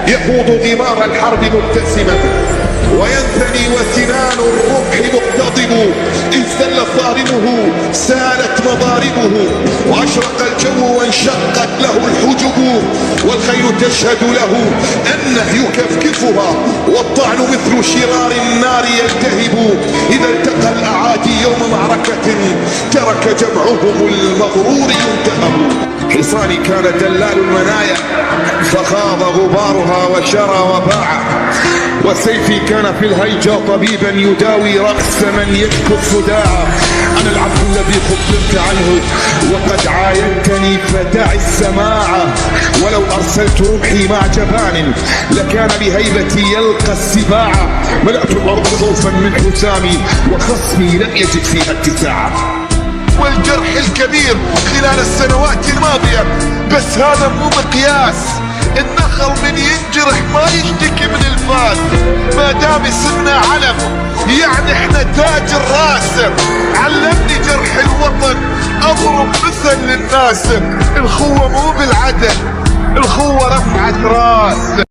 يخوض غمار الحرب مبتسما وينثني وسنان الرمح مقتضب. إذ زل صارمه سالت مضاربه وأشرق الجو وانشقت له الحجب والخيل تشهد له أنه يكفكفها والطعن مثل شرار النار يلتهب. إذا التقى الأعادي يوم معركة ترك جمعهم المغرور ينتهب. حصاني كان دلال المنايا فخاض غبارها وشرى وباع وسيفي كان في الهيجا طبيبا يداوي رأس من يشكو الصداع. أنا العبد الذي خبرت عنه وقد عاينتني فدع السماع ولو أرسلت رمحي مع جبان لكان بهيبتي يلقى السباع. ملأت الأرض خوفا من حسامي وخصمي لم يجد فيها اتساعا. والجرح الكبير خلال السنوات الماضية بس هذا مو مقياس. النخل من ينجرح ما يشتكي من الفاس. ما دام اسمنا علم يعني احنا تاج الراس. علمني جرح الوطن اضرب مثل للناس. الخوة مو بالعدل، الخوة رفعت راس.